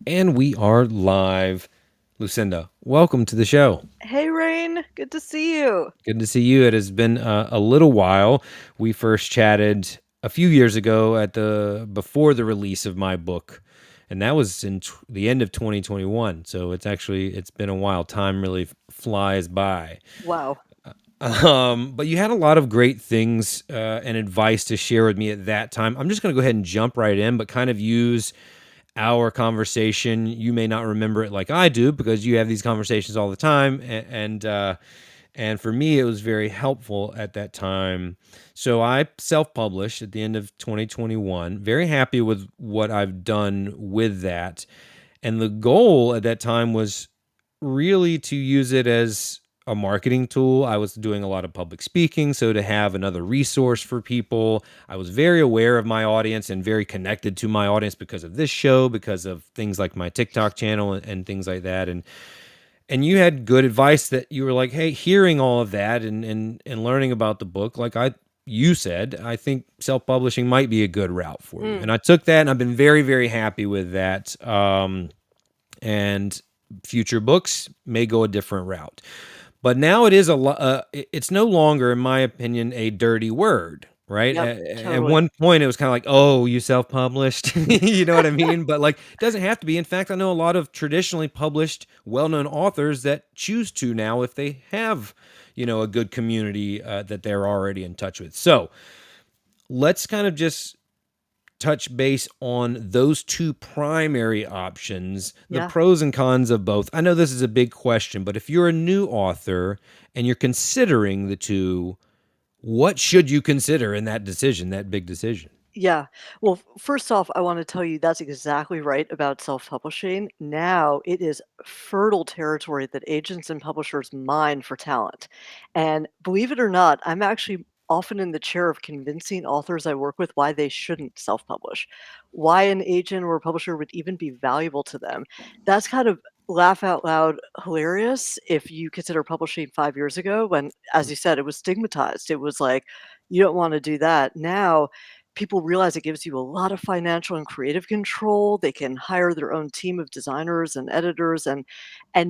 And we are live. Lucinda, welcome to the show. Hey Rain, good to see you. Good to see you. It has been a little while. We first chatted a few years ago at the before the release of my book, and that was in the end of 2021. So it's been a while. Time really flies by. Wow. But you had a lot of great things and advice to share with me at that time. I'm just going to go ahead and jump right in, but kind of use our conversation. You may not remember it like I do because you have these conversations all the time, and for me, it was very helpful at that time. So I self-published at the end of 2021. Very happy with what I've done with that, and the goal at that time was really to use it as a marketing tool. I was doing a lot of public speaking, so to have another resource for people. I was very aware of my audience and very connected to my audience because of this show, because of things like my TikTok channel and things like that. And you had good advice that you were like, hey, hearing all of that and learning about the book, like you said, I think self-publishing might be a good route for you. Mm, And I took that and I've been very, very happy with that. And future books may go a different route. But now it is it's no longer, in my opinion, a dirty word, right? yep, At totally. one point, it was kind of like, oh, you self-published, you know what I mean? But like, it doesn't have to be. In fact, I know a lot of traditionally published, well-known authors that choose to now if they have, a good community that they're already in touch with. So let's kind of just touch base on those two primary options, the Yeah. pros and cons of both. I know this is a big question, but if you're a new author and you're considering the two, what should you consider in that decision, that big decision? Yeah. Well, first off, I want to tell you that's exactly right about self-publishing. Now it is fertile territory that agents and publishers mine for talent. And believe it or not, I'm actually often in the chair of convincing authors I work with why they shouldn't self-publish, why an agent or a publisher would even be valuable to them. That's kind of laugh out loud hilarious if you consider publishing 5 years ago when, as you said, it was stigmatized. It was like, you don't want to do that. Now, people realize it gives you a lot of financial and creative control. They can hire their own team of designers and editors and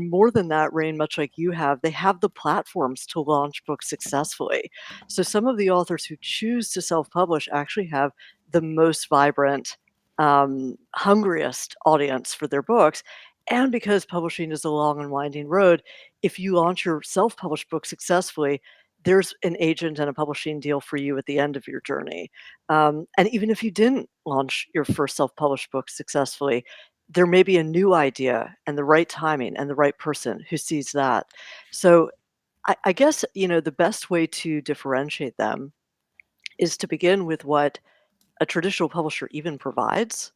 more than that, Rain, much like you have, they have the platforms to launch books successfully. So some of the authors who choose to self-publish actually have the most vibrant, hungriest audience for their books. And because publishing is a long and winding road, if you launch your self-published book successfully, there's an agent and a publishing deal for you at the end of your journey. And even if you didn't launch your first self-published book successfully, there may be a new idea and the right timing and the right person who sees that. So I guess, the best way to differentiate them is to begin with what a traditional publisher even provides,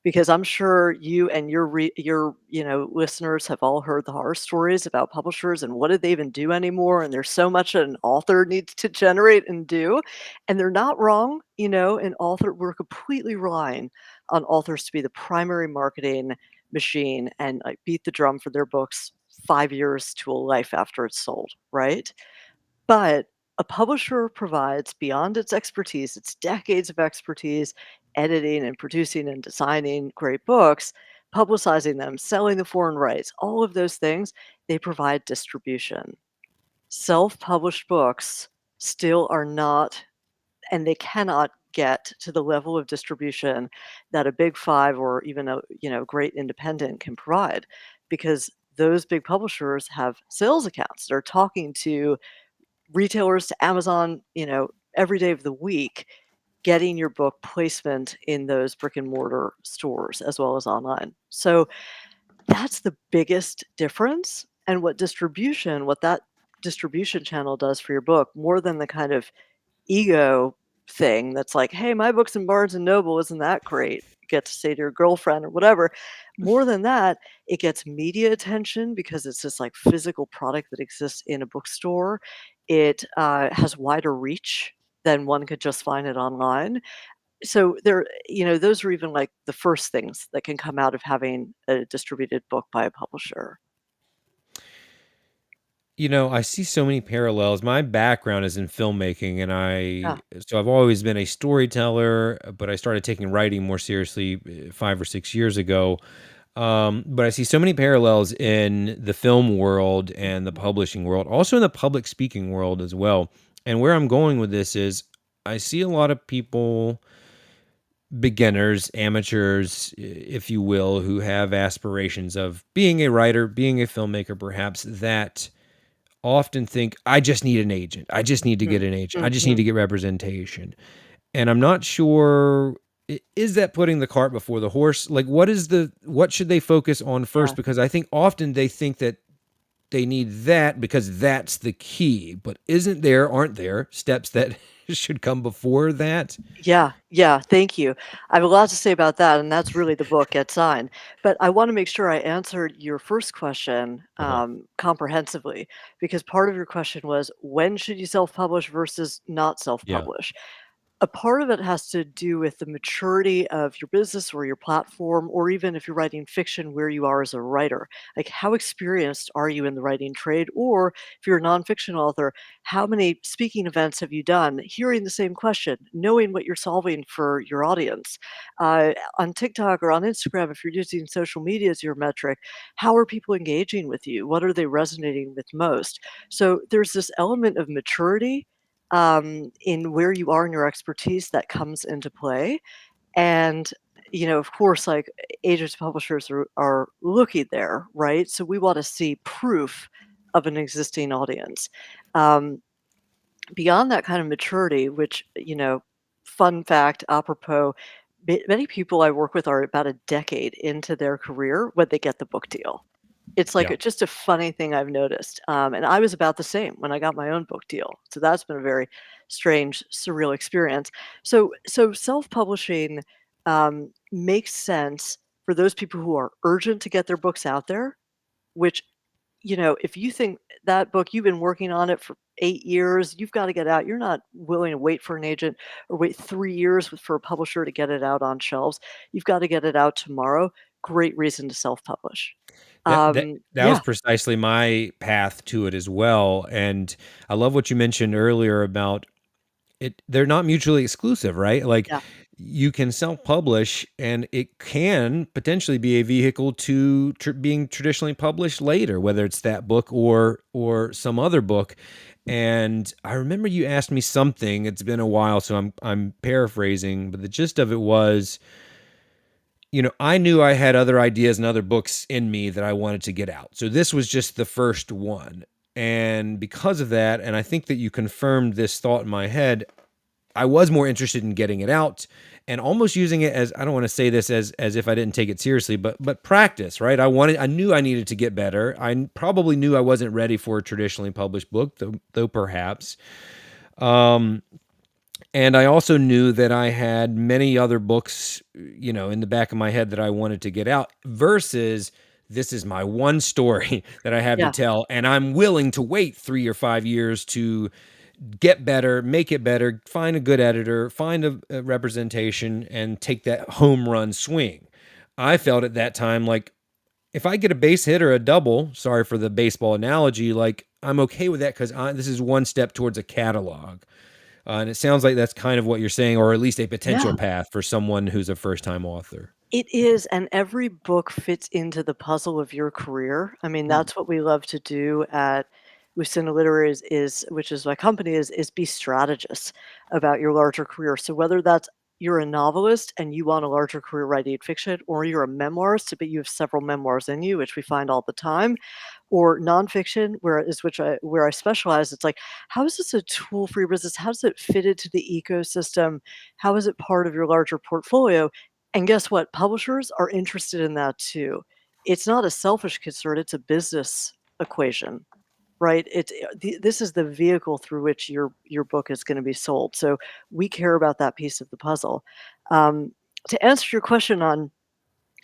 because I'm sure you and your listeners have all heard the horror stories about publishers and what do they even do anymore, and there's so much an author needs to generate and do, and they're not wrong, an author we're completely relying on authors to be the primary marketing machine and, like, beat the drum for their books 5 years to a life after it's sold, right? But a publisher provides beyond its expertise, its decades of expertise, editing and producing and designing great books, publicizing them, selling the foreign rights, all of those things, they provide distribution. Self-published books still are not, and they cannot get to the level of distribution that a big 5 or even a, great independent can provide, because those big publishers have sales accounts. They're talking to retailers to Amazon, every day of the week, getting your book placement in those brick and mortar stores as well as online. So that's the biggest difference. And what that distribution channel does for your book, more than the kind of ego thing that's like, hey, my book's in Barnes and Noble, isn't that great? You get to say to your girlfriend or whatever. More than that, it gets media attention because it's this like physical product that exists in a bookstore. It has wider reach than one could just find it online. So those are even like the first things that can come out of having a distributed book by a publisher. I see so many parallels. My background is in filmmaking, and Yeah. so I've always been a storyteller, but I started taking writing more seriously 5 or 6 years ago. But I see so many parallels in the film world and the publishing world, also in the public speaking world as well. And where I'm going with this is I see a lot of people, beginners, amateurs, if you will, who have aspirations of being a writer, being a filmmaker, perhaps, that often think, I just need an agent. I just need to Mm. get an agent. I just need Mhm. to get representation. And I'm not sure, is that putting the cart before the horse? Like, what should they focus on Yeah. first? Because I think often they think that they need that because that's the key. But aren't there steps that should come before that? Yeah, yeah, thank you. I have a lot to say about that, and that's really the book, Get Signed. But I wanna make sure I answered your first question, Uh-huh. comprehensively, because part of your question was, when should you self-publish versus not Yeah. self-publish? A part of it has to do with the maturity of your business or your platform, or even if you're writing fiction, where you are as a writer. Like, how experienced are you in the writing trade? Or if you're a nonfiction author, how many speaking events have you done? Hearing the same question, knowing what you're solving for your audience. On TikTok or on Instagram, if you're using social media as your metric, how are people engaging with you? What are they resonating with most? So there's this element of maturity in where you are in your expertise that comes into play. And, of course, like agents and publishers are looking there, right? So we want to see proof of an existing audience. Um, Beyond that kind of maturity, which, fun fact, apropos, many people I work with are about a decade into their career when they get the book deal. It's like Yeah. just a funny thing I've noticed, and I was about the same when I got my own book deal, so that's been a very strange, surreal experience. So self-publishing, makes sense for those people who are urgent to get their books out there, which, if you think that book you've been working on it for 8 years, you've gotta get out. You're not willing to wait for an agent or wait 3 years for a publisher to get it out on shelves. You've gotta get it out tomorrow. Great reason to self-publish. That was Yeah. precisely my path to it as well, and I love what you mentioned earlier about they're not mutually exclusive, right? Like, Yeah. you can self-publish, and it can potentially be a vehicle to being traditionally published later, whether it's that book or some other book. And I remember you asked me something, it's been a while, so I'm paraphrasing, but the gist of it was, I knew I had other ideas and other books in me that I wanted to get out. So this was just the first one. And because of that, and I think that you confirmed this thought in my head, I was more interested in getting it out and almost using it as, I don't want to say this as if I didn't take it seriously, but practice, right? I knew I needed to get better. I probably knew I wasn't ready for a traditionally published book, though perhaps. Um, and I also knew that I had many other books, in the back of my head that I wanted to get out versus this is my one story that I have to Yeah. tell. And I'm willing to wait 3 or 5 years to get better, make it better, find a good editor, find a representation, and take that home run swing. I felt at that time like if I get a base hit or a double, sorry for the baseball analogy, like I'm okay with that because this is one step towards a catalog. And it sounds like that's kind of what you're saying, or at least a potential Yeah. path for someone who's a first time author. It is, and every book fits into the puzzle of your career. I mean, Hmm. that's what we love to do at Lucinda Literary is which is my company, is be strategists about your larger career. So whether that's you're a novelist and you want a larger career writing fiction, or you're a memoirist, but you have several memoirs in you, which we find all the time, or nonfiction, where I specialize. It's like, how is this a tool for your business? How does it fit into the ecosystem? How is it part of your larger portfolio? And guess what? Publishers are interested in that too. It's not a selfish concern, it's a business equation, right? This is the vehicle through which your book is gonna be sold. So we care about that piece of the puzzle. Um, to answer your question on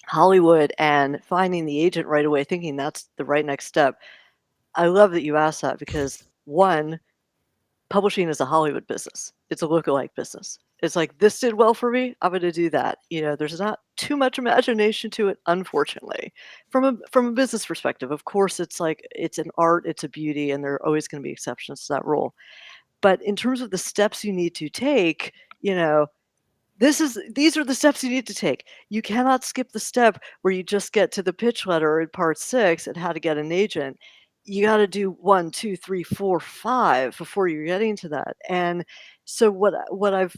Hollywood and finding the agent right away, thinking that's the right next step, I love that you asked that because, 1, publishing is a Hollywood business. It's a lookalike business. It's like, "This did well for me, I'm gonna do that." There's not too much imagination to it, unfortunately. From a business perspective, of course, it's like it's an art, it's a beauty, and there are always gonna be exceptions to that rule. But in terms of the steps you need to take, you know, these are the steps you need to take. You cannot skip the step where you just get to the pitch letter in part 6 and how to get an agent. You gotta do 1, 2, 3, 4, 5 before you're getting to that, and so what I've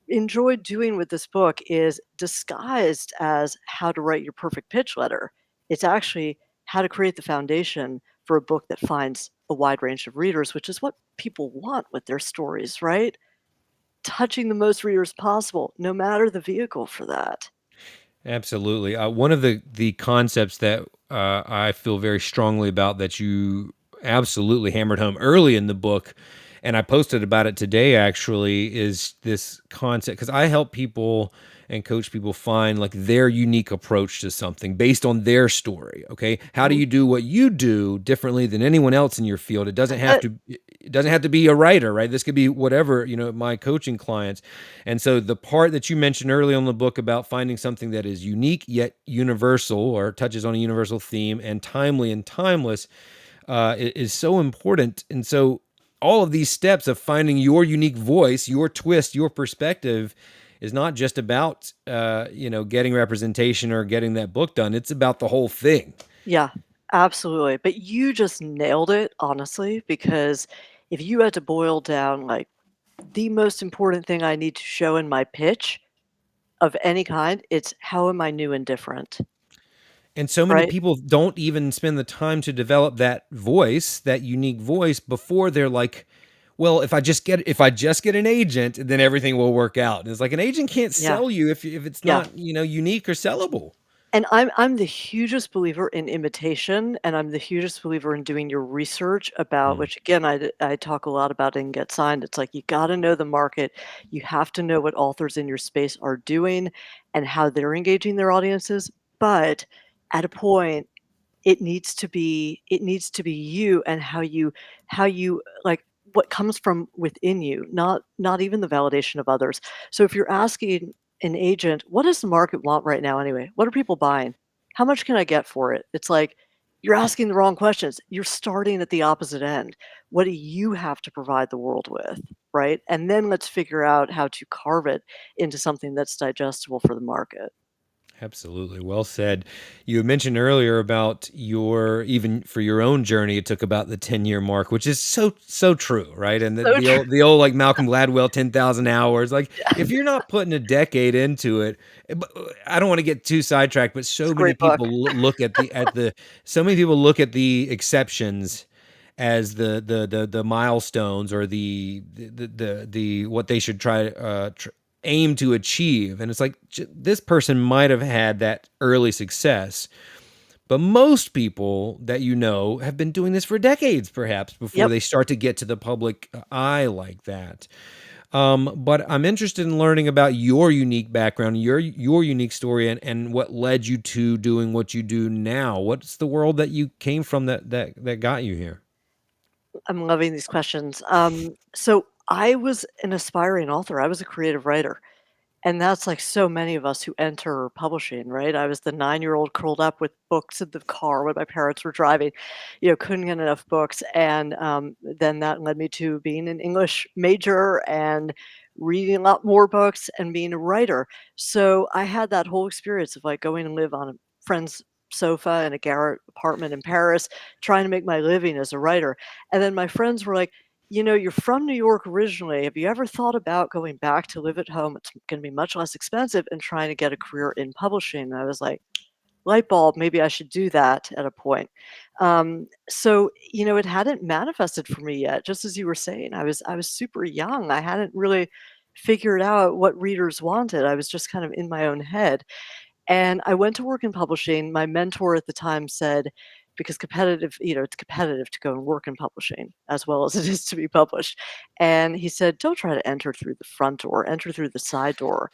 enjoyed doing with this book is disguised as how to write your perfect pitch letter. It's actually how to create the foundation for a book that finds a wide range of readers, which is what people want with their stories, right? Touching the most readers possible, no matter the vehicle for that. Absolutely. One of the concepts that I feel very strongly about that you absolutely hammered home early in the book, and I posted about it today actually, is this concept because I help people and coach people find like their unique approach to something based on their story. Okay, how do Mhm. you do what you do differently than anyone else in your field? It doesn't have Uh, to. It doesn't have to be a writer, right? This could be whatever, my coaching clients. And so the part that you mentioned early on in the book about finding something that is unique yet universal or touches on a universal theme and timely and timeless is so important. And so all of these steps of finding your unique voice, your twist, your perspective is not just about getting representation or getting that book done. It's about the whole thing. yeah, absolutely, but you just nailed it, honestly, because if you had to boil down, like, the most important thing I need to show in my pitch of any kind, it's how am I new and different, And so many right? people don't even spend the time to develop that voice, that unique voice before they're like, well, if I just get an agent, then everything will work out. And it's like an agent can't Yeah, sell you if it's yeah. not, unique or sellable. And I'm the hugest believer in imitation, and I'm the hugest believer in doing your research about Mm, which again I talk a lot about in Get Signed. It's like you gotta know the market. You have to know what authors in your space are doing and how they're engaging their audiences. But at a point, it needs to be you and how you like what comes from within you, not even the validation of others. So if you're asking an agent, "What does the market want right now anyway? What are people buying? How much can I get for it?" It's like, you're asking the wrong questions. You're starting at the opposite end. What do you have to provide the world with, right? And then let's figure out how to carve it into something that's digestible for the market. absolutely. Well said. You mentioned earlier about even for your own journey, it took about the 10-year mark, which is so, so true, right? And the, So the true. old, the old like Malcolm Gladwell, 10,000 hours. Like if you're not putting a decade into it, I don't want to get too sidetracked, but It's so a many great book. people look so many people look at the exceptions as the milestones or the what they should aim to achieve. And it's like this person might have had that early success, but most people that have been doing this for decades, perhaps before Yep. they start to get to the public eye like that. But I'm interested in learning about your unique background, your unique story, and what led you to doing what you do now. What's the world that you came from that got you here? I'm loving these questions. So I was an aspiring author. I was a creative writer. And that's like so many of us who enter publishing, right? I was the 9-year-old curled up with books in the car when my parents were driving, couldn't get enough books. And then that led me to being an English major and reading a lot more books and being a writer. So I had that whole experience of like going and live on a friend's sofa in a garret apartment in Paris, trying to make my living as a writer. And then my friends were like, you're from New York originally. Have you ever thought about going back to live at home? It's going to be much less expensive and trying to get a career in publishing. And I was like, light bulb, maybe I should do that at a point. So it hadn't manifested for me yet. Just as you were saying, I was super young. I hadn't really figured out what readers wanted. I was just kind of in my own head. And I went to work in publishing. My mentor at the time said, because it's competitive to go and work in publishing as well as it is to be published. And he said, don't try to enter through the front door, enter through the side door.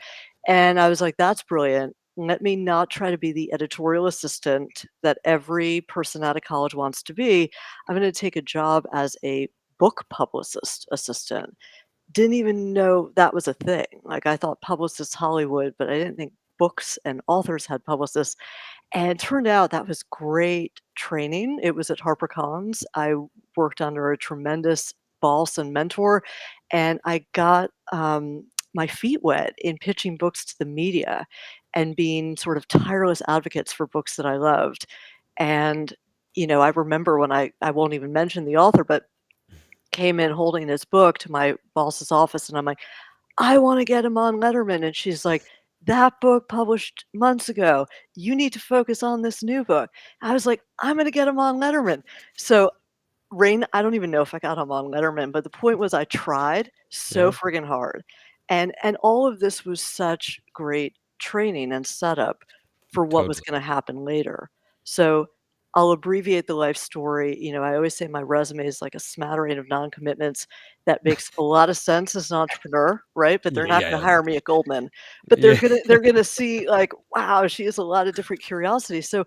And I was like, that's brilliant. Let me not try to be the editorial assistant that every person out of college wants to be. I'm going to take a job as a book publicist assistant. Didn't even know that was a thing. Like, I thought publicists Hollywood, but I didn't think books and authors had publicists, and it turned out that was great training. It was at HarperCollins. I worked under a tremendous boss and mentor, and I got, my feet wet in pitching books to the media and being sort of tireless advocates for books that I loved. And, I remember when I won't even mention the author, but came in holding this book to my boss's office, and I'm like, "I wanna get him on Letterman," and she's like, "That book published months ago. You need to focus on this new book." I was like, "I'm gonna get him on Letterman." So Rain I don't even know if I got him on Letterman, but the point was I tried so Yeah, friggin' hard, and all of this was such great training and setup for what was totally. gonna happen later. So, I'll abbreviate the life story. I always say my resume is like a smattering of non-commitments that makes a lot of sense as an entrepreneur, right? But they're Yeah, not gonna yeah, hire me at Goldman, but they're yeah. gonna they're gonna see like, wow, she has a lot of different curiosities. So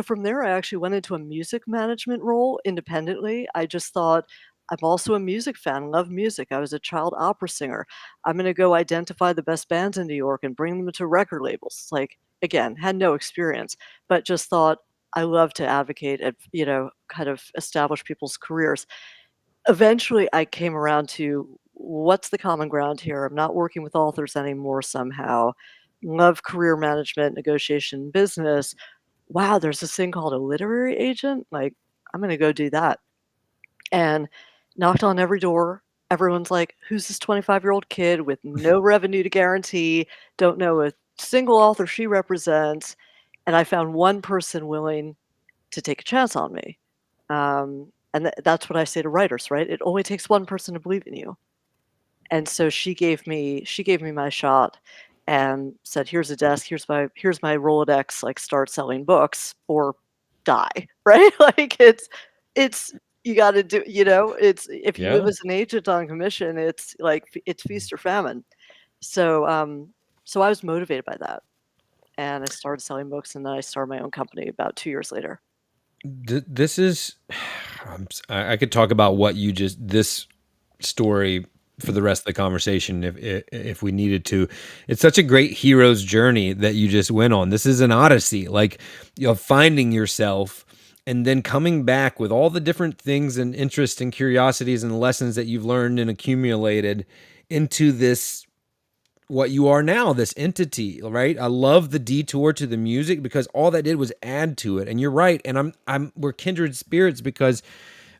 from there, I actually went into a music management role independently. I just thought, I'm also a music fan, love music. I was a child opera singer. I'm gonna go identify the best bands in New York and bring them to record labels. Like, again, had no experience, but just thought I love to advocate and, kind of establish people's careers. Eventually, I came around to what's the common ground here? I'm not working with authors anymore somehow. Love career management, negotiation, business. Wow, there's this thing called a literary agent? Like, I'm gonna go do that. And knocked on every door. Everyone's like, "Who's this 25-year-old kid with no revenue to guarantee, don't know a single author she represents?" And I found one person willing to take a chance on me. And that's what I say to writers, right? It only takes one person to believe in you. And so she gave me my shot and said, "Here's a desk, here's my Rolodex, like, start selling books or die," right? Like, it's you gotta do it's if you live Yeah. as an agent on commission, it's like it's feast or famine. So, so I was motivated by that, and I started selling books, and then I started my own company about 2 years later. This is I could talk about what you just this story for the rest of the conversation if we needed to. It's such a great hero's journey that you just went on. This is an odyssey, like, finding yourself and then coming back with all the different things and interests and curiosities and lessons that you've learned and accumulated into this what you are now, this entity, right? I love the detour to the music because all that did was add to it. And you're right. And we're kindred spirits because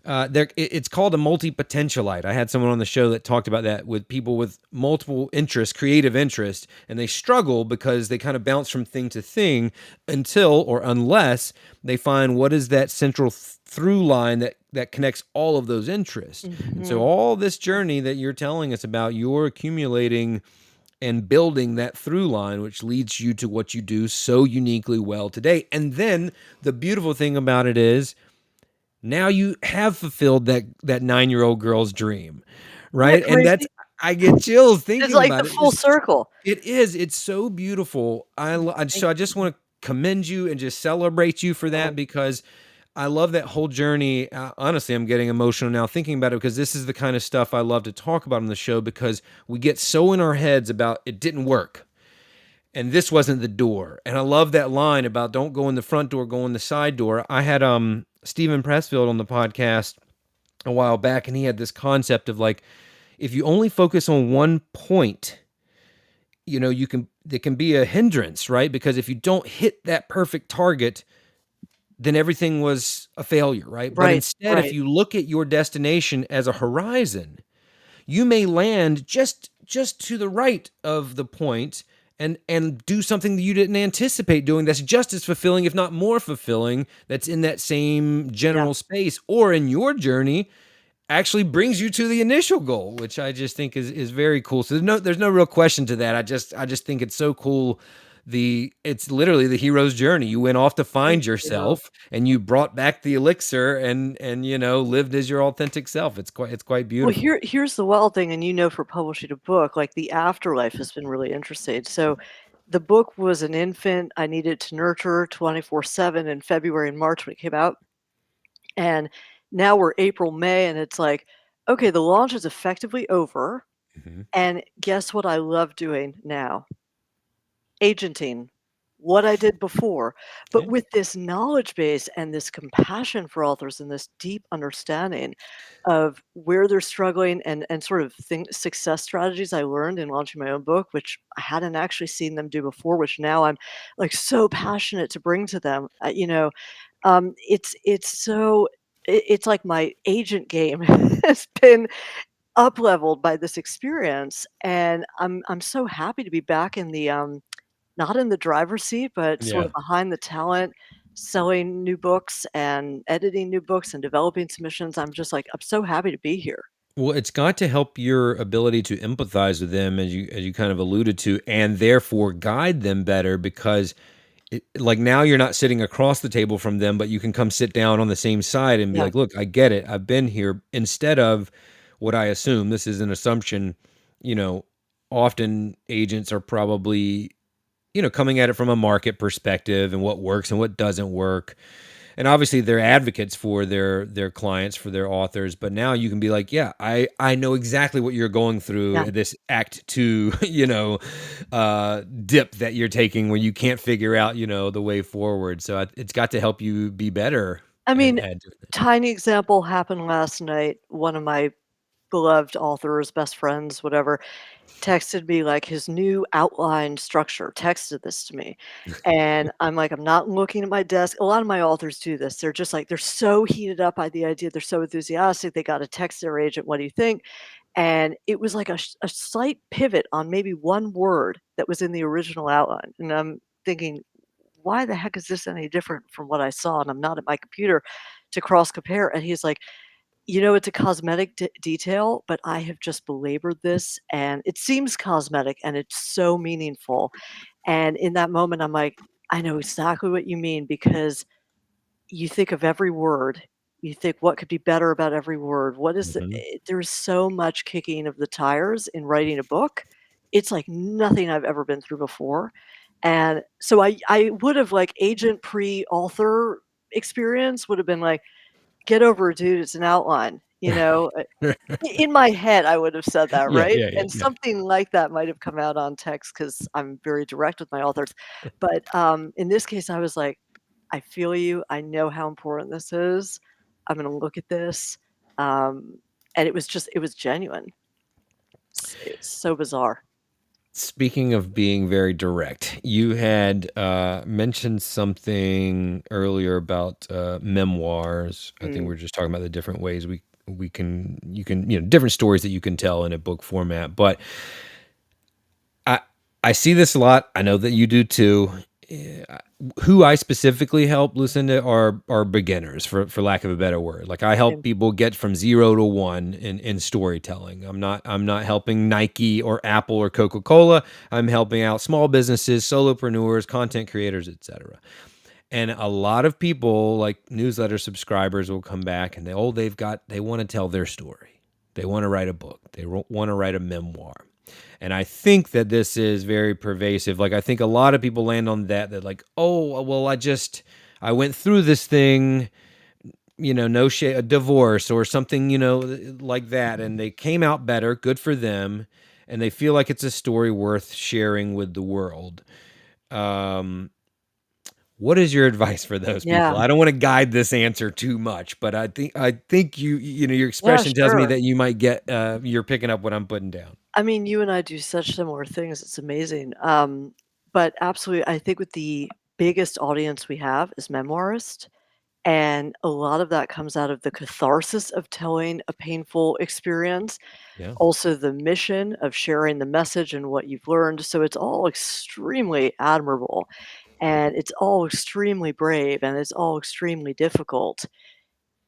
it's called a multi-potentialite. I had someone on the show that talked about that with people with multiple interests, creative interest, and they struggle because they kind of bounce from thing to thing until or unless they find what is that central through line that connects all of those interests. And so Mhm. all this journey that you're telling us about, you're accumulating and building that through line, which leads you to what you do so uniquely well today. And then the beautiful thing about it is now you have fulfilled that 9-year-old girl's dream, Isn't that right? And that's crazy? I get chills It's thinking like the about it. full circle. It is. It's so beautiful. Thank So I just want to commend you and just celebrate you for that you. because I love that whole journey. Honestly, I'm getting emotional now thinking about it because this is the kind of stuff I love to talk about on the show because we get so in our heads about it didn't work and this wasn't the door. And I love that line about don't go in the front door, go in the side door. I had Stephen Pressfield on the podcast a while back, and he had this concept of like if you only focus on one point, you can it can be a hindrance, right? Because if you don't hit that perfect target, then everything was a failure, right? But Right, instead, if right. you look at your destination as a horizon, you may land just to the right of the point and do something that you didn't anticipate doing that's just as fulfilling if not more fulfilling that's in that same Yeah. general space or in your journey actually brings you to the initial goal, which I just think is very cool. So there's no real question to that. I just think it's so cool. It's literally the hero's journey. You went off to Thank find you. yourself and you brought back the elixir and lived as your authentic self. It's quite Well, beautiful. here's the wild thing, and for publishing a book, like, the afterlife has been really interesting. So, the book was an infant I needed to nurture 24/7 in February and March when it came out, and now we're April, May, and it's like, "Okay, the launch is effectively over," Mhm. and guess what I love doing now? Agenting. what I did before. But Yeah. with this knowledge base and this compassion for authors and this deep understanding of where they're struggling and sort of success strategies I learned in launching my own book, which I hadn't actually seen them do before, which now I'm like so passionate to bring to them. It's so it's like my agent game has been up leveled by this experience, and I'm so happy to be back in the not in the driver's seat, but sort Yeah. of behind the talent, selling new books and editing new books and developing submissions. I'm just like, I'm so happy to be here. Well, it's got to help your ability to empathize with them, as you kind of alluded to, and therefore guide them better because like now you're not sitting across the table from them, but you can come sit down on the same side and be Yeah, like, "Look, I get it. I've been here." Instead of what I assume, this is an assumption, you know, often agents are probably, coming at it from a market perspective and what works and what doesn't work. And obviously they're advocates for their clients, for their authors, but now you can be like, yeah, I know exactly what you're going through yeah. at this act 2, dip that you're taking where you can't figure out, the way forward. So it's got to help you be better I at mean, doing that. tiny example happened last night. One of my beloved authors, best friends, whatever, texted me, like, his new outline structure, texted this to me, and I'm like, I'm not looking at my desk. A lot of my authors do this. They're just like they're so heated up by the idea, they're so enthusiastic, they gotta text their agent, "What do you think?" And it was like a slight pivot on maybe one word that was in the original outline, and I'm thinking, "Why the heck is this any different from what I saw?" And I'm not at my computer to cross compare, and he's like, it's a cosmetic detail, but I have just belabored this, and it seems cosmetic, and it's so meaningful, and in that moment, I'm like, "I know exactly what you mean," because you think of every word, you think, "What could be better about every word? What is the" Hmm. there's so much kicking of the tires in writing a book. It's like nothing I've ever been through before, and so I would have, like, agent pre-author experience would have been like, "Get over it, dude, it's an outline," in my head, I would have said that, Yeah, right? yeah, yeah, And yeah. something like that might have come out on text because 'cause I'm very direct with my authors. But, in this case, I was like, "I feel you, I know how important this is. I'm gonna look at this." And it was genuine. It's so bizarre. Speaking of being very direct, you had mentioned something earlier about memoirs. I think Mm, we are just talking about the different ways we can you can different stories that you can tell in a book format. But I I see this a lot. I know that you do too. Eh, Who I specifically help, Lucinda, are beginners, for lack of a better word. Like I help same. people get from 0 to 1 in storytelling. I'm not helping Nike or Apple or Coca-Cola. I'm helping out small businesses, solopreneurs, content creators, etc. And a lot of people, like newsletter subscribers, will come back and they want to tell their story. They want to write a book. They want to write a memoir. And I think that this is very pervasive. Like I think a lot of people land on that like, oh, well, I went through this thing, no shade, a divorce or something, like that, and they came out better. Good for them, and they feel like it's a story worth sharing with the world. Um, what is your advice for those Yeah. people? I don't want to guide this answer too much, but I think your Yeah, expression tells me sure. that you might get you're picking up what I'm putting down. I mean, you and I do such similar things, it's amazing. But absolutely, I think with the biggest audience we have is memoirists. And a lot of that comes out of the catharsis of telling a painful experience, Yeah. also the mission of sharing the message and what you've learned. So it's all extremely admirable and it's all extremely brave and it's all extremely difficult.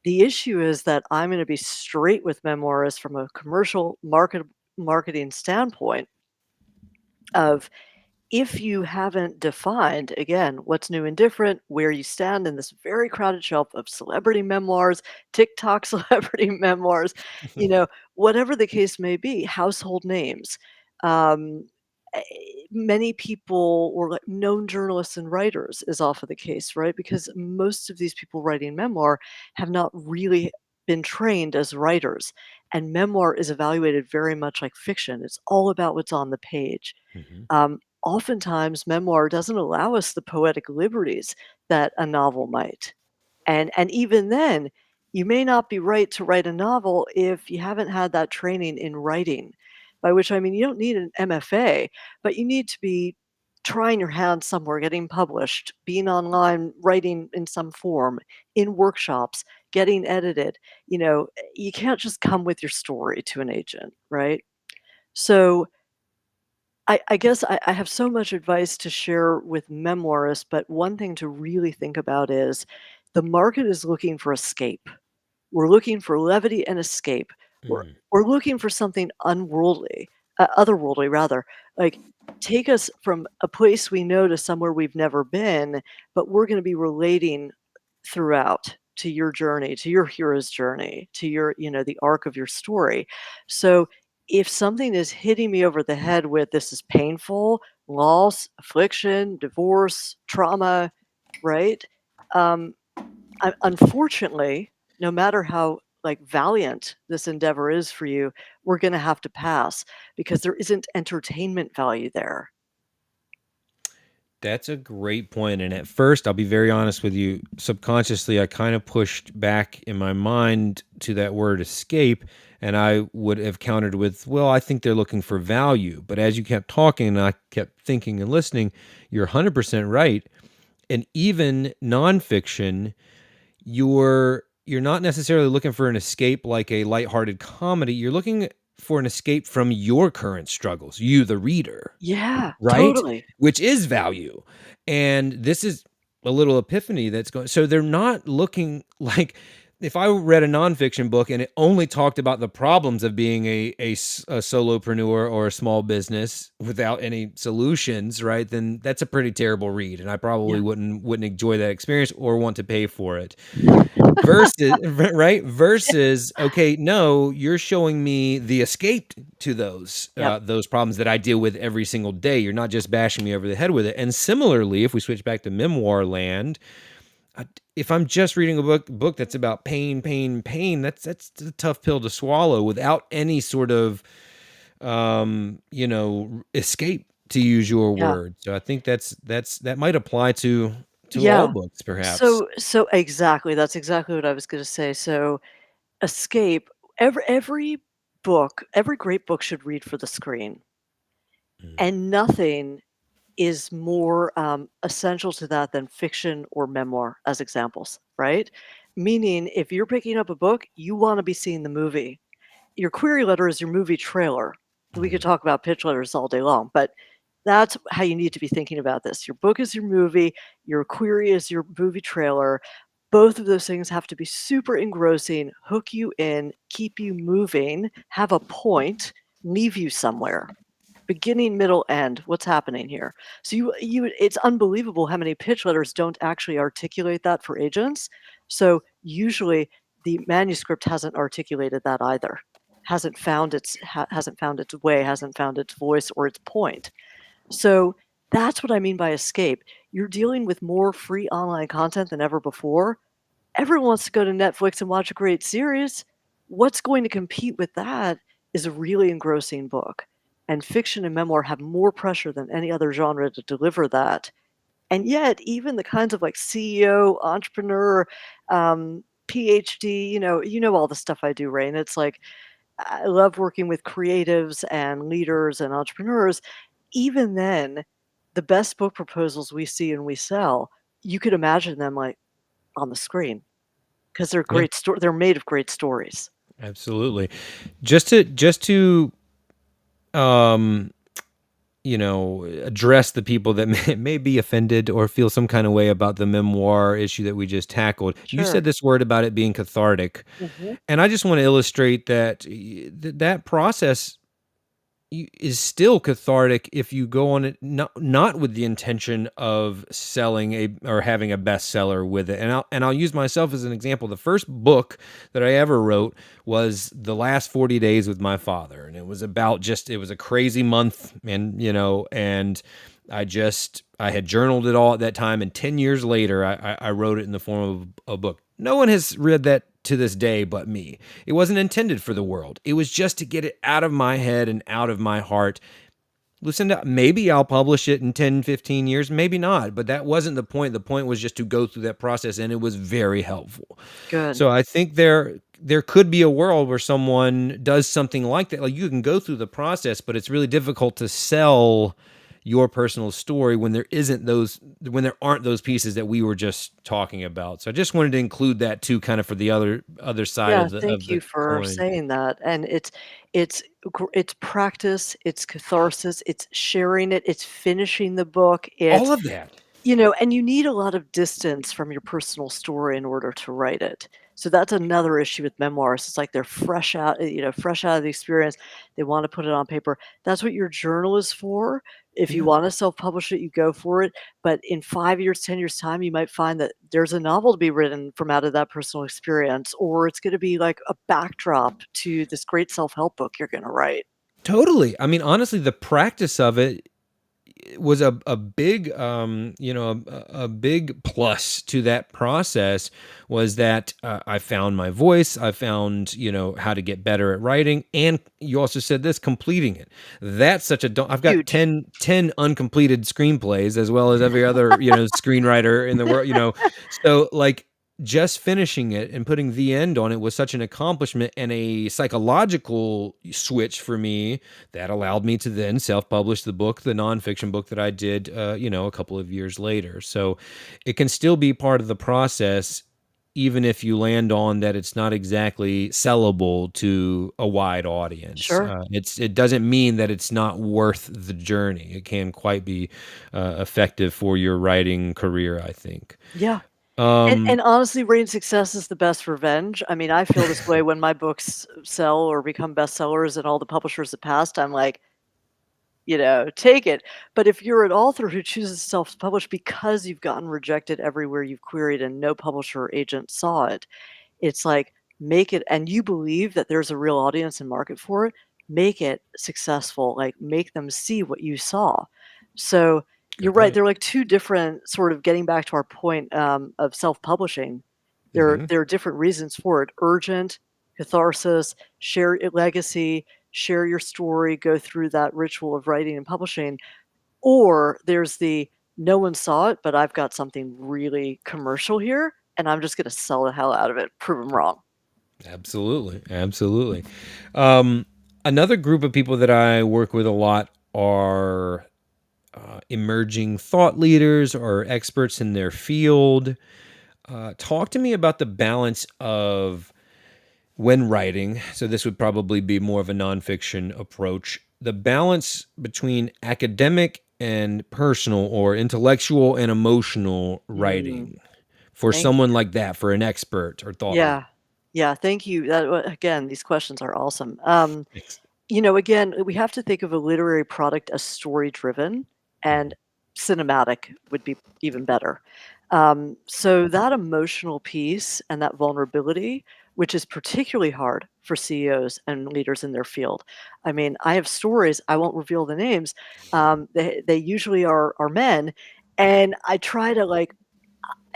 The issue is that I'm going to be straight with memoirists from a commercial marketing standpoint of if you haven't defined, again, what's new and different, where you stand in this very crowded shelf of celebrity memoirs, TikTok celebrity memoirs, whatever the case may be, household names. Um, eh, Many people or like known journalists and writers is often the case, right? Because most of these people writing memoir have not really been trained as writers. And memoir is evaluated very much like fiction. It's all about what's on the page. Mhm. oftentimes memoir doesn't allow us the poetic liberties that a novel might. And even then, you may not be right to write a novel if you haven't had that training in writing, by which I mean you don't need an MFA, but you need to be trying your hand somewhere, getting published, being online, writing in some form, in workshops, getting edited. You can't just come with your story to an agent, right? So I guess I have so much advice to share with memoirists, but one thing to really think about is the market is looking for escape. We're looking for levity and escape. We're Mhm. we're looking for something unworldly, otherworldly rather. Like, take us from a place we know to somewhere we've never been, but we're gonna be relating throughout to your journey, to your hero's journey, to the arc of your story. So, if something is hitting me over the head with this is painful, loss, affliction, divorce, trauma, right? Um, unfortunately, no matter how, like, valiant this endeavor is for you, we're gonna have to pass because there isn't entertainment value there. That's a great point, and at first, I'll be very honest with you, subconsciously, I kinda pushed back in my mind to that word "escape," and I would have countered with, "Well, I think they're looking for value," but as you kept talking and I kept thinking and listening, you're 100% right, and even nonfiction, you're not necessarily looking for an escape like a lighthearted comedy, you're looking for an escape from your current struggles, you, the reader. Yeah, Right? totally. Which is value. And this is a little epiphany that's going so they're not looking like if I read a nonfiction book and it only talked about the problems of being a solopreneur or a small business without any solutions, right? Then that's a pretty terrible read, and I Yeah. probably wouldn't enjoy that experience or want to pay for it. Versus right? Versus, okay, no, you're showing me the escape to Yep. those problems that I deal with every single day. You're not just bashing me over the head with it. And similarly, if we switch back to memoir land, if I'm just reading a book that's about pain, pain, pain, that's a tough pill to swallow without any sort of escape, to use your Yeah. word. So I think that might apply to all Yeah. books, perhaps. So exactly, that's exactly what I was gonna say. So, escape every book, every great book should read for the screen, Mm. and nothing is more, essential to that than fiction or memoir as examples, right? Meaning, if you're picking up a book, you wanna be seeing the movie. Your query letter is your movie trailer. We could Mhm. talk about pitch letters all day long, but that's how you need to be thinking about this. Your book is your movie, your query is your movie trailer. Both of those things have to be super engrossing, hook you in, keep you moving, have a point, leave you somewhere. Beginning, middle, end. What's happening here? So it's unbelievable how many pitch letters don't actually articulate that for agents. So usually the manuscript hasn't articulated that either. Hasn't found its way, hasn't found its voice or its point. So that's what I mean by escape. You're dealing with more free online content than ever before. Everyone wants to go to Netflix and watch a great series. What's going to compete with that is a really engrossing book. And fiction and memoir have more pressure than any other genre to deliver that. And yet, even the kinds of like CEO, entrepreneur, PhD, you know all the stuff I do, Ray. And it's like I love working with creatives and leaders and entrepreneurs. Even then, the best book proposals we see and we sell, you could imagine them like on the screen 'cause Yeah, they're made of great stories. absolutely. Just to um, address the people that may be offended or feel some kind of way about the memoir issue that we just tackled. You Sure. said this word about it being cathartic, Mhm. and I just want to illustrate that that process is still cathartic if you go on it not with the intention of selling a or having a bestseller with it. And I'll use myself as an example. The first book that I ever wrote was The Last 40 Days with My Father, and it was about just it was a crazy month, and I had journaled it all at that time, and 10 years later I wrote it in the form of a book. No one has read that to this day but me. It wasn't intended for the world. It was just to get it out of my head and out of my heart. Lucinda, maybe I'll publish it in 10, 15 years, maybe not, but that wasn't the point. The point was just to go through that process, and it was very helpful. Good. So I think there could be a world where someone does something like that. Like you can go through the process, but it's really difficult to sell your personal story when there aren't those pieces that we were just talking about. So I just wanted to include that too, kind of for the other side Yeah, of the thank you for coin. saying that, and it's it's practice, it's catharsis, it's sharing it, it's finishing the book, it's All of that. and you need a lot of distance from your personal story in order to write it. So that's another issue with memoirs. It's like they're fresh out, fresh out of the experience. They want to put it on paper. That's what your journal is for. If you Yeah. want to self-publish it, you go for it. But in 5 years, 10 years time, you might find that there's a novel to be written from out of that personal experience, or it's going to be like a backdrop to this great self-help book you're going to write. Totally. I mean, honestly, the practice of it was a big a big plus to that process was that I found my voice. I found how to get better at writing, and you also said this, completing it. That's such a I've got Huge. ten uncompleted screenplays as well as every other screenwriter in the world, so like just finishing it and putting the end on it was such an accomplishment and a psychological switch for me that allowed me to then self-publish the book, the nonfiction book that I did, a couple of years later. So it can still be part of the process, even if you land on that it's not exactly sellable to a wide audience. Sure. It doesn't mean that it's not worth the journey. It can quite be effective for your writing career, I think. Yeah. And Um, and honestly, rain success is the best revenge. I mean, I feel this way when my books sell or become bestsellers and all the publishers that passed, I'm like, take it. But if you're an author who chooses to self-publish because you've gotten rejected everywhere you've queried and no publisher or agent saw it, it's like, make it and you believe that there's a real audience and market for it, make it successful, like, make them see what you saw. So, you're good right, point. they're like 2 different sort of getting back to our point, of self-publishing. Hmm. There are different reasons for it. Urgent, catharsis, share legacy, share your story, go through that ritual of writing and publishing, or there's the, "No one saw it, but I've got something really commercial here, and I'm just gonna sell the hell out of it, prove 'em wrong." Absolutely, absolutely. Um, Another group of people that I work with a lot are emerging thought leaders or experts in their field. Talk to me about the balance of when writing. So, this would probably be more of a nonfiction approach. The balance between academic and personal or intellectual and emotional Mm, writing for thank someone you. like that, for an expert or thought leader. Yeah. Yeah, thank you. Again, these questions are awesome. Thanks. Again, we have to think of a literary product as story-driven, Mhm. and cinematic would be even better. So that emotional piece and that vulnerability, which is particularly hard for CEOs and leaders in their field. I mean, I have stories, I won't reveal the names, they usually are men, and I try to, like,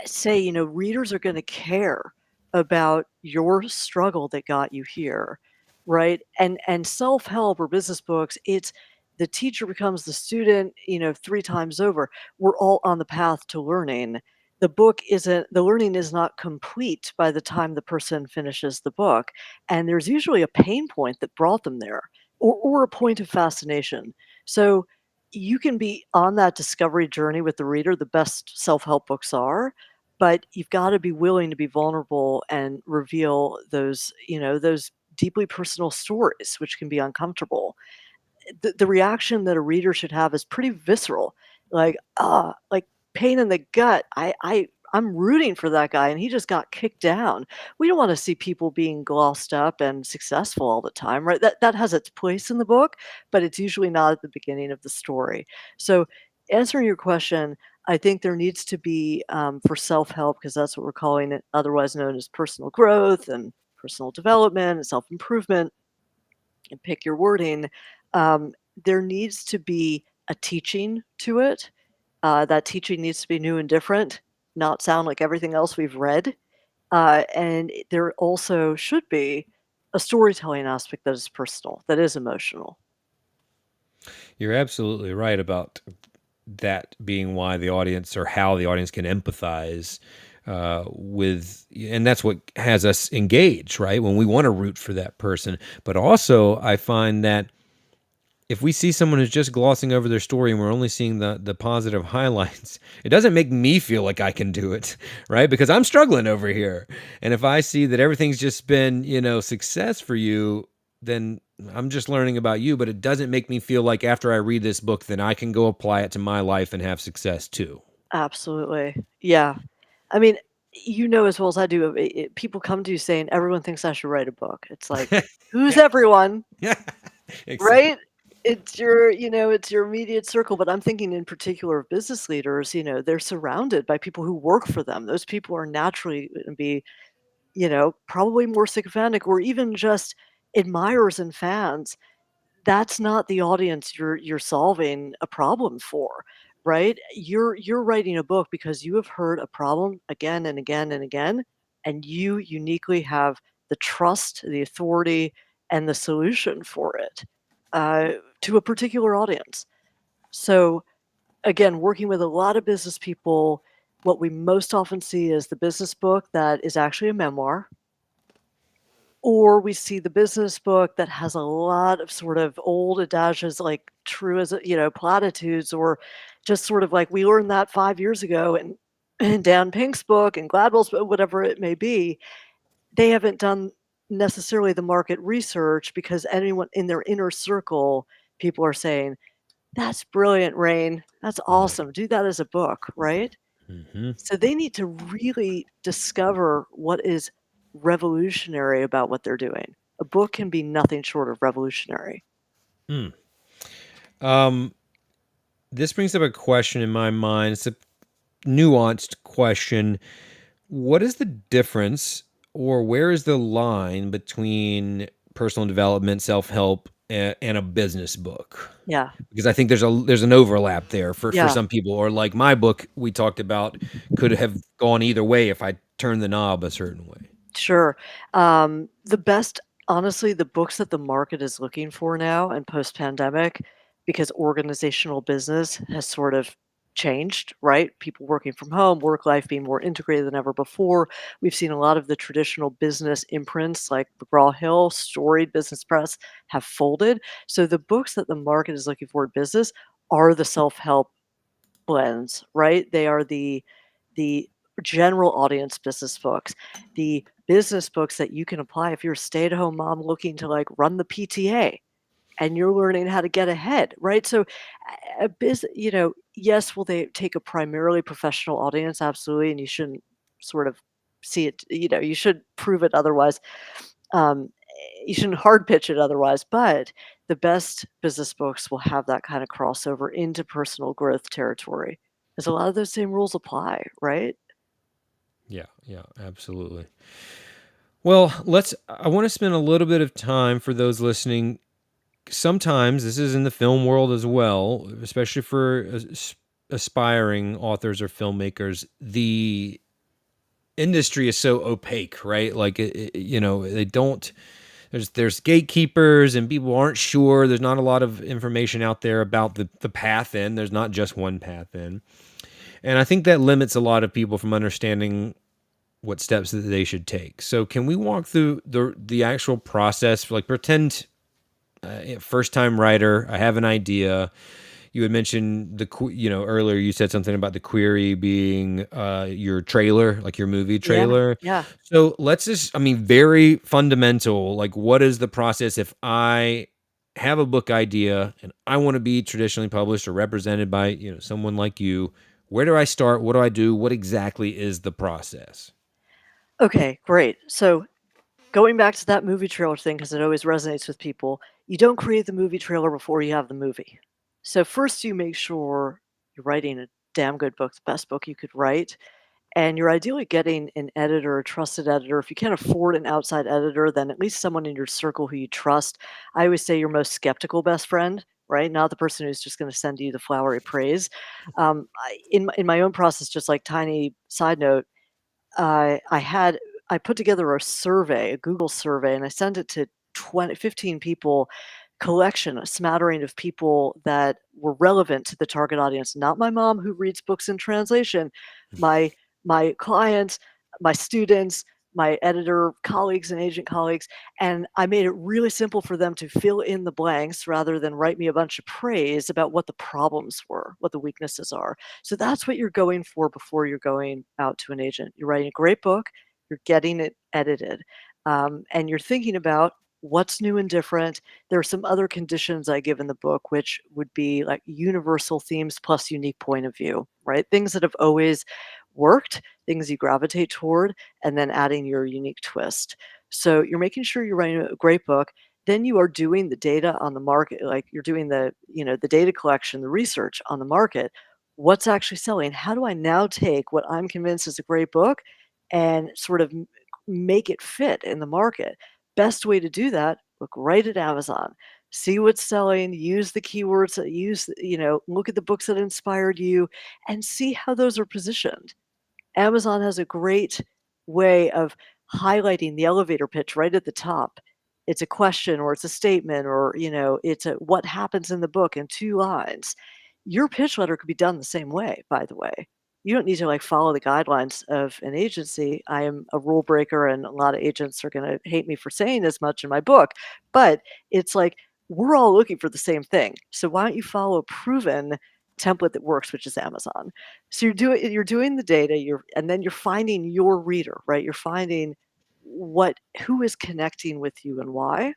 say, readers are gonna care about your struggle that got you here, right? And self-help or business books, it's the teacher becomes the student, 3 times over. We're all on the path to learning. The learning is not complete by the time the person finishes the book, and there's usually a pain point that brought them there, or a point of fascination. So, you can be on that discovery journey with the reader, the best self-help books are, but you've gotta be willing to be vulnerable and reveal those deeply personal stories, which can be uncomfortable. The reaction that a reader should have is pretty visceral, like, like, pain in the gut. I'm rooting for that guy, and he just got kicked down. We don't wanna see people being glossed up and successful all the time, right? That has its place in the book, but it's usually not at the beginning of the story. So, answering your question, I think there needs to be, for self-help, because that's what we're calling it, otherwise known as personal growth and personal development and self-improvement, and pick your wording, um, there needs to be a teaching to it. That teaching needs to be new and different, not sound like everything else we've read. And there also should be a storytelling aspect that is personal, that is emotional. You're absolutely right about that being why the audience, or how the audience can empathize with, and that's what has us engaged, right? When we want to root for that person. But also, I find that if we see someone who's just glossing over their story and we're only seeing the positive highlights, it doesn't make me feel like I can do it, right? Because I'm struggling over here. And if I see that everything's just been, success for you, then I'm just learning about you, but it doesn't make me feel like after I read this book, then I can go apply it to my life and have success too. Absolutely. Yeah. I mean, you know as well as I do, people come to you saying, "Everyone thinks I should write a book." It's like, who's Yeah. everyone, Exactly. right? It's your immediate circle, but I'm thinking in particular of business leaders, they're surrounded by people who work for them. Those people are naturally gonna be, probably more sycophantic or even just admirers and fans. That's not the audience you're solving a problem for, right? You're writing a book because you have heard a problem again and again and again, and you uniquely have the trust, the authority, and the solution for it, uh, to a particular audience. So, again, working with a lot of business people, what we most often see is the business book that is actually a memoir, or we see the business book that has a lot of sort of old adages, like true as platitudes, or just sort of like we learned that 5 years ago, and Dan Pink's book and Gladwell's book, whatever it may be. They haven't done necessarily the market research because anyone in their inner circle, people are saying, "That's brilliant, Rain. That's Yeah. awesome. Do that as a book," right? Hmm. So they need to really discover what is revolutionary about what they're doing. A book can be nothing short of revolutionary. Mm. Um, this brings up a question in my mind. It's a nuanced question. What is the difference, or where is the line between personal development, self-help, and a business book? Yeah. Because I think there's an overlap there for Yeah. some people, or like my book we talked about could have gone either way if I turned the knob a certain way. Sure. The best honestly, the books that the market is looking for now and post-pandemic, because organizational business has sort of changed, right? People working from home, work life being more integrated than ever before. We've seen a lot of the traditional business imprints like McGraw-Hill, storied business press have folded. So the books that the market is looking for in business are the self-help blends, right? They are the general audience business books, the business books that you can apply if you're a stay-at-home mom looking to like run the PTA and you're learning how to get ahead, right? So yes, will they take a primarily professional audience? Absolutely. And you shouldn't sort of see it, you should prove it otherwise. Um, you shouldn't hard pitch it otherwise, but the best business books will have that kind of crossover into personal growth territory. Because a lot of those same rules apply, right? Yeah, yeah, absolutely. Well, I want to spend a little bit of time for those listening. Sometimes this is in the film world as well, especially for aspiring authors or filmmakers. The industry is so opaque, right? Like, they don't. There's gatekeepers and people aren't sure. There's not a lot of information out there about the path in. There's not just one path in, and I think that limits a lot of people from understanding what steps that they should take. So, can we walk through the actual process? Like, pretend first time writer. I have an idea. You had mentioned earlier. You said something about the query being your trailer, like your movie Yeah, trailer. yeah. So let's just, I mean, very fundamental. Like, what is the process if I have a book idea and I want to be traditionally published or represented by someone like you? Where do I start? What do I do? What exactly is the process? Okay, great. So going back to that movie trailer thing, because it always resonates with people, you don't create the movie trailer before you have the movie. So first you make sure you're writing a damn good book, the best book you could write. And you're ideally getting an editor, a trusted editor. If you can't afford an outside editor, then at least someone in your circle who you trust. I always say your most skeptical best friend, right? Not the person who's just going to send you the flowery praise. In my own process, just like tiny side note, I put together a survey, a Google survey, and I sent it to 15 people collection, a smattering of people that were relevant to the target audience, not my mom who reads books in translation, my my clients, my students, my editor colleagues and agent colleagues, and I made it really simple for them to fill in the blanks rather than write me a bunch of praise about what the problems were, what the weaknesses are. So that's what you're going for before you're going out to an agent. You're writing a great book, you're getting it edited, and you're thinking about what's new and different. There are some other conditions I give in the book, which would be like universal themes plus unique point of view, right? Things that have always worked, things you gravitate toward, and then adding your unique twist. So you're making sure you're writing a great book. Then you are doing the data on the market, like you're doing the data collection, the research on the market. What's actually selling? How do I now take what I'm convinced is a great book and sort of make it fit in the market? Best way to do that, look right at Amazon. See what's selling, use the keywords that look at the books that inspired you and see how those are positioned. Amazon has a great way of highlighting the elevator pitch right at the top. It's a question or it's a statement or, it's a what happens in the book in 2 lines. Your pitch letter could be done the same way, by the way. You don't need to like follow the guidelines of an agency. I am a rule breaker and a lot of agents are going to hate me for saying as much in my book, but it's like we're all looking for the same thing. So why don't you follow a proven template that works, which is Amazon? So you're doing the data, and then you're finding your reader, right? You're finding who is connecting with you and why.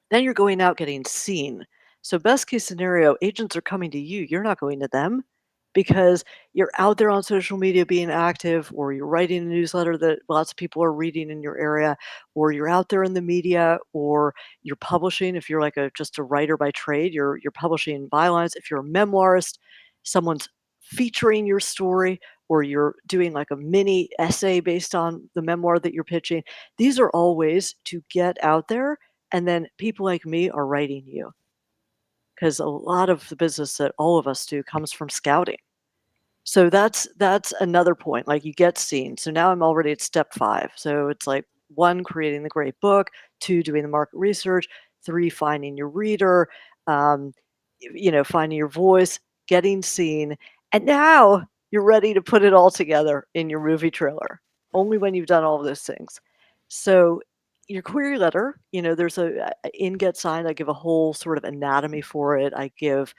Then you're going out getting seen. So best case scenario, agents are coming to you. You're not going to them because you're out there on social media being active, or you're writing a newsletter that lots of people are reading in your area, or you're out there in the media, or you're publishing. If you're like just a writer by trade, you're publishing bylines. If you're a memoirist, someone's featuring your story, or you're doing like a mini essay based on the memoir that you're pitching. These are all ways to get out there, and then people like me are writing you, because a lot of the business that all of us do comes from scouting. So that's another point, like, you get seen. So now I'm already at step 5. So it's like, 1, creating the great book, 2, doing the market research, 3, finding your reader, um, finding your voice, getting seen, and now you're ready to put it all together in your movie trailer, only when you've done all of those things. So your query letter, there's in Get Signed, I give a whole sort of anatomy for it. I give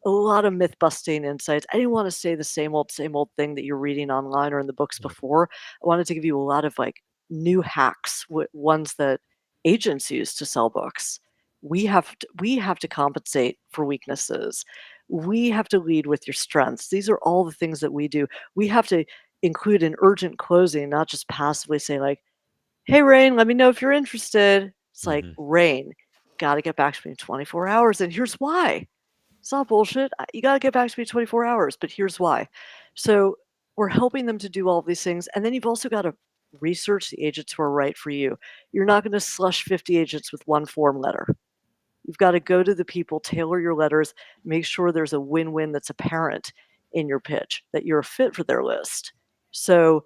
a lot of myth busting insights. I didn't want to say the same old thing that you're reading online or in the books Yeah. before. I wanted to give you a lot of like new hacks, ones that agents use to sell books. We have to compensate for weaknesses. We have to lead with your strengths. These are all the things that we do. We have to include an urgent closing, not just passively say like, "Hey, Rain, let me know if you're interested." It's like, Mhm. "Rain, got to get back to me in 24 hours, and here's why." It's not bullshit. You got to get back to me in 24 hours, but here's why. So we're helping them to do all of these things. And then you've also got to research the agents who are right for you. You're not going to slush 50 agents with one form letter. You've got to go to the people, tailor your letters, make sure there's a win win that's apparent in your pitch, that you're a fit for their list. So,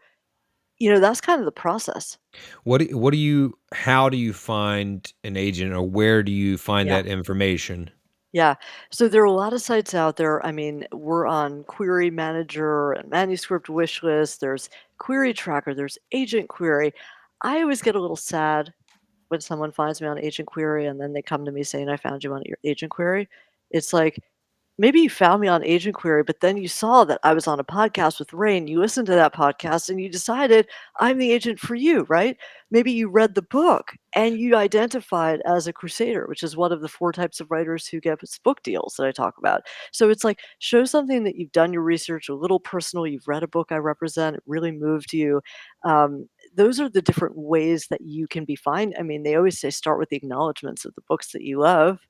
that's kind of the process. What do you how do you find an agent, or where do you find Yeah. that information? Yeah. So there are a lot of sites out there. I mean, we're on Query Manager and Manuscript Wishlist. There's Query Tracker. There's Agent Query. I always get a little sad when someone finds me on Agent Query and then they come to me saying, "I found you on your Agent Query." It's like, maybe you found me on Agent Query, but then you saw that I was on a podcast with Rain. You listened to that podcast and you decided I'm the agent for you, right? Maybe you read the book and you identified as a crusader, which is one of the 4 types of writers who get book deals that I talk about. So it's like, show something that you've done your research, a little personal. You've read a book I represent, it really moved you. Those are the different ways that you can be fine. I mean, they always say start with the acknowledgments of the books that you love,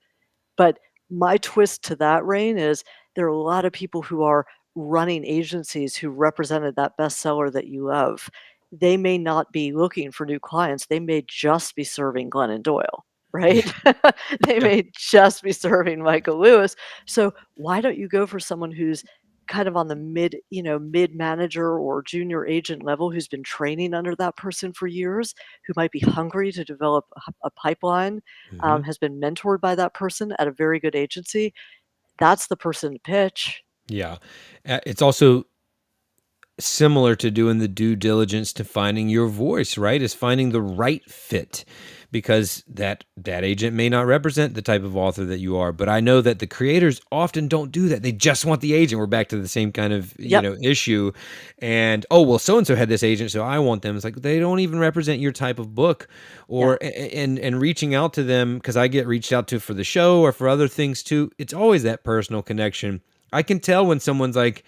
but my twist to that, Rain, is there are a lot of people who are running agencies who represented that bestseller that you love. They may not be looking for new clients. They may just be serving Glennon Doyle, right? They Yeah. may just be serving Michael Lewis. So why don't you go for someone who's kind of on the mid manager or junior agent level who's been training under that person for years, who might be hungry to develop a pipeline, Mhm. has been mentored by that person at a very good agency, that's the person to pitch. Yeah. It's also similar to doing the due diligence to finding your voice, right? Is finding the right fit, because that agent may not represent the type of author that you are. But I know that the creators often don't do that. They just want the agent. We're back to the same kind of, Yep. issue. And oh, well, so and so had this agent, so I want them. It's like they don't even represent your type of book. Yeah. Or and reaching out to them, because I get reached out to for the show or for other things too. It's always that personal connection. I can tell when someone's like,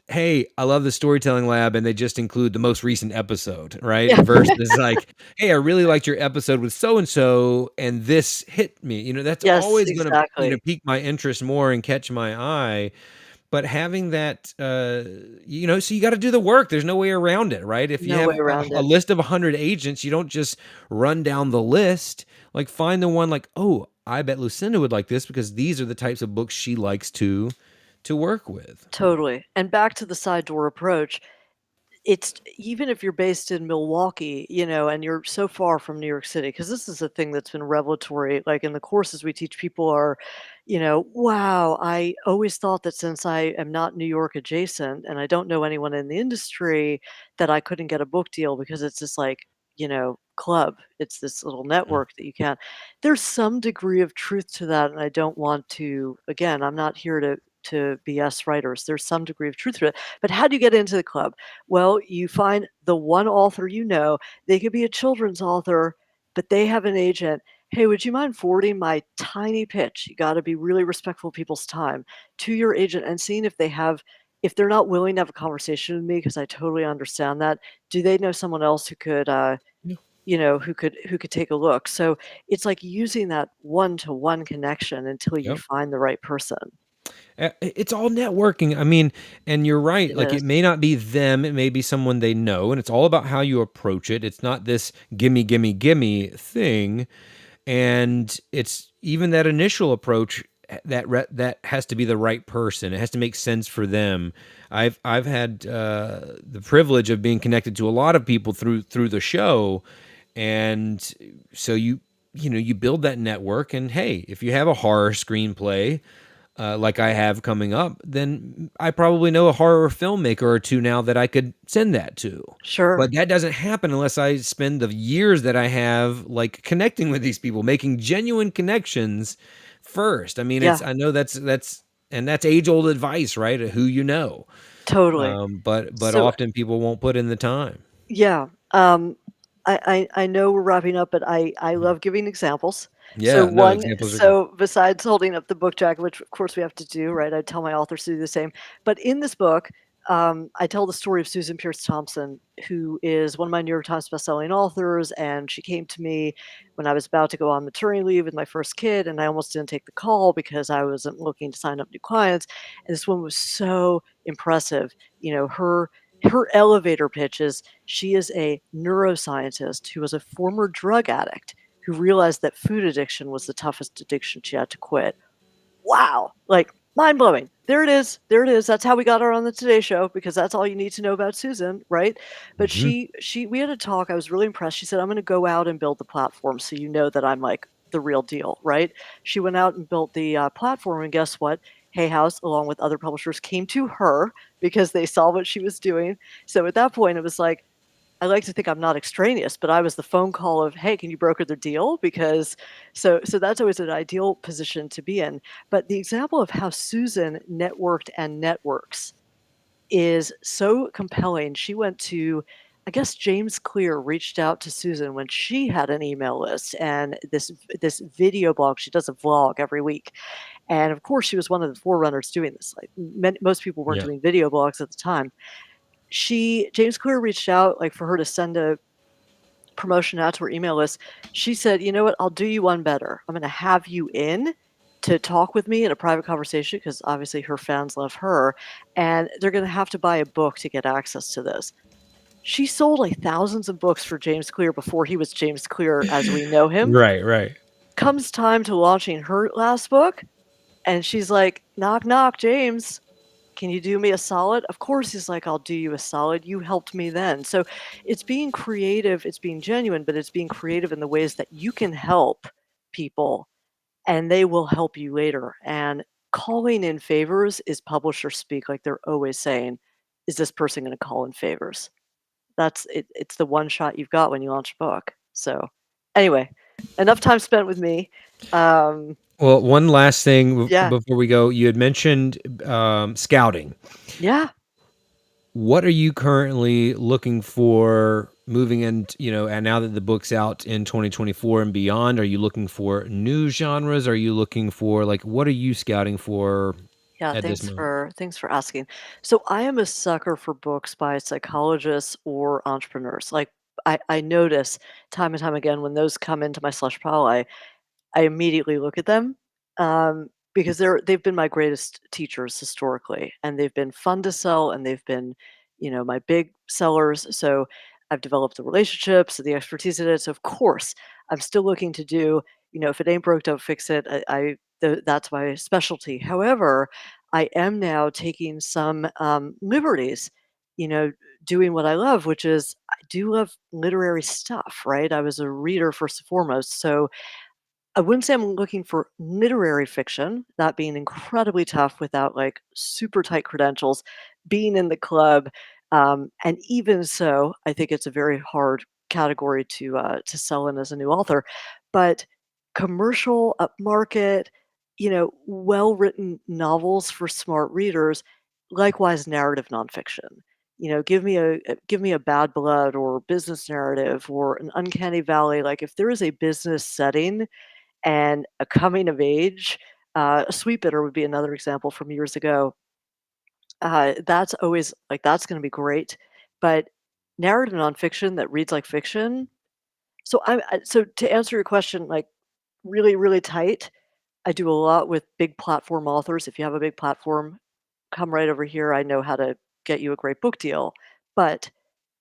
hey, I love the storytelling lab, and they just include the most recent episode, right? Yeah. Versus like, hey, I really liked your episode with so and so, and this hit me. That's Yes, always gonna, exactly. pique my interest more and catch my eye. But having that, so you got to do the work. There's no way around it, right? If you No way have around a it. list of 100 agents, you don't just run down the list. Like, find the one like, oh, I bet Lucinda would like this because these are the types of books she likes to work with. Totally. And back to the side door approach, it's even if you're based in Milwaukee, and you're so far from New York City, because this is a thing that's been revelatory, like, in the courses we teach people are, "Wow, I always thought that since I am not New York adjacent and I don't know anyone in the industry, that I couldn't get a book deal because it's this, like, club. It's this little Mm. network that you can't." There's some degree of truth to that, and I don't want to again, I'm not here to BS writers. There's some degree of truth to it. But how do you get into the club? Well, you find the one author you know. They could be a children's author, but they have an agent. "Hey, would you mind forwarding my tiny pitch?" You gotta be really respectful of people's time, to your agent and seeing if they're not willing to have a conversation with me, because I totally understand that, do they know someone else who could, Yeah. who could take a look? So, it's like using that one-to-one connection until you Yep. find the right person. It's all networking. I mean, and you're right. It Like, is. it may not be them, it may be someone they know, and it's all about how you approach it. It's not this gimme, gimme, gimme thing. And it's even that initial approach, that has to be the right person. It has to make sense for them. I've had the privilege of being connected to a lot of people through the show, and so you build that network. And hey, if you have a horror screenplay, like I have coming up, then I probably know a horror filmmaker or two now that I could send that to. Sure. But that doesn't happen unless I spend the years that I have, like, connecting with these people, making genuine connections first. I mean, Yeah, I know that's age old advice, right? Who you know. totally. But So often people won't put in the time. yeah, I know we're wrapping up, but I Mhm. love giving examples. So Yeah, no, one examples are good. so besides holding up the book jacket, which of course we have to do, right? I tell my authors to do the same. But in this book, I tell the story of Susan Pierce Thompson, who is one of my New York Times bestselling authors, and she came to me when I was about to go on maternity leave with my first kid, and I almost didn't take the call because I wasn't looking to sign up new clients. And this woman was so impressive. Her elevator pitch is she is a neuroscientist who was a former drug addict who realized that food addiction was the toughest addiction she had to quit. Wow! Like, mind blowing. There it is. There it is. That's how we got her on the Today Show, because that's all you need to know about Susan, right? But Mhm. she we had a talk. I was really impressed. She said, "I'm gonna go out and build the platform so you know that I'm like the real deal," right? She went out and built the platform, and guess what? Hay House, along with other publishers, came to her because they saw what she was doing. So at that point, it was like, I like to think I'm not extraneous, but I was the phone call of, "Hey, can you broker the deal?" Because so that's always an ideal position to be in. But the example of how Susan networked and networks is so compelling. She went to I guess James Clear reached out to Susan when she had an email list and this video blog. She does a vlog every week. And of course, she was one of the forerunners doing this. Like most people weren't Yeah. doing video blogs at the time. James Clear reached out, like, for her to send a promotion out to her email list. She said, "You know what? I'll do you one better. I'm gonna have you in to talk with me in a private conversation, because obviously her fans love her, and they're gonna have to buy a book to get access to this." She sold, like, thousands of books for James Clear before he was James Clear as we know him. Right, right. Comes time to launching her last book, and she's like, "Knock, knock, James. "Can you do me a solid?" Of course, he's like, "I'll do you a solid. You helped me then." So it's being creative, it's being genuine, but it's being creative in the ways that you can help people and they will help you later. And calling in favors is publisher speak, like they're always saying, "Is this person going to call in favors?" That's it. It's the one shot you've got when you launch a book. So, anyway, enough time spent with me. Um, Well, one last thing yeah, before we go, you had mentioned, scouting. yeah, What are you currently looking for moving in, and now that the book's out in 2024 and beyond, are you looking for new genres? Are you looking for like what are you scouting for yeah. at this moment? Thanks for asking. So I am a sucker for books by psychologists or entrepreneurs. Like I notice time and time again when those come into my slush pile, I immediately look at them, because they've been my greatest teachers historically, and they've been fun to sell, and they've been, my big sellers. So I've developed the relationships, the expertise in it. So of course, I'm still looking to do, if it ain't broke, don't fix it. That's my specialty. However, I am now taking some liberties, you know, doing what I love, which is I do love literary stuff, right? I was a reader first and foremost, so I wouldn't say I'm looking for literary fiction, that being incredibly tough without, like, super tight credentials, being in the club, and even so, I think it's a very hard category to sell in as a new author, but commercial, upmarket, well-written novels for smart readers, likewise narrative nonfiction. Give me a Bad Blood or business narrative or an Uncanny Valley, like, if there is a business setting and a coming of age. A Sweetbitter would be another example from years ago. That's always like, that's gonna be great, but narrative nonfiction that reads like fiction. So to answer your question, like, really, really tight, I do a lot with big platform authors. If you have a big platform, come right over here. I know how to get you a great book deal. But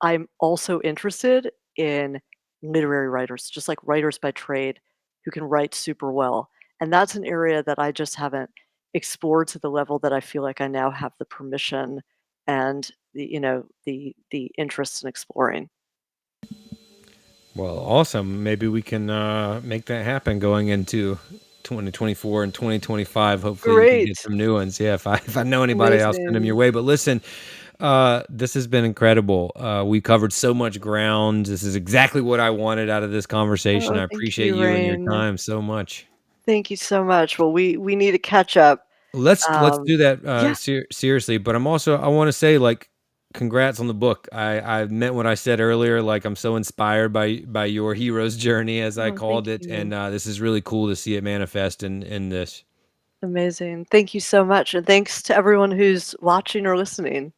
I'm also interested in literary writers, just like writers by trade who can write super well. And that's an area that I just haven't explored to the level that I feel like I now have the permission and the interest in exploring. Well, awesome. Maybe we can make that happen going into 2024 and 2025. Hopefully, you can Great. get some new ones. Yeah, if I know anybody, I'll send them your Amazing. way. But listen, this has been incredible. We covered so much ground. This is exactly what I wanted out of this conversation. Oh, I thank appreciate you, you and your Rain. time so much. Thank you so much. Well, we need to catch up. Let's Um, do that, yeah. seriously, but I wanna say, like, congrats on the book. I meant what I said earlier, like, I'm so inspired by your hero's journey, as I Oh, thank called it, you. and, this is really cool to see it manifest in this. Amazing. Thank you so much, and thanks to everyone who's watching or listening.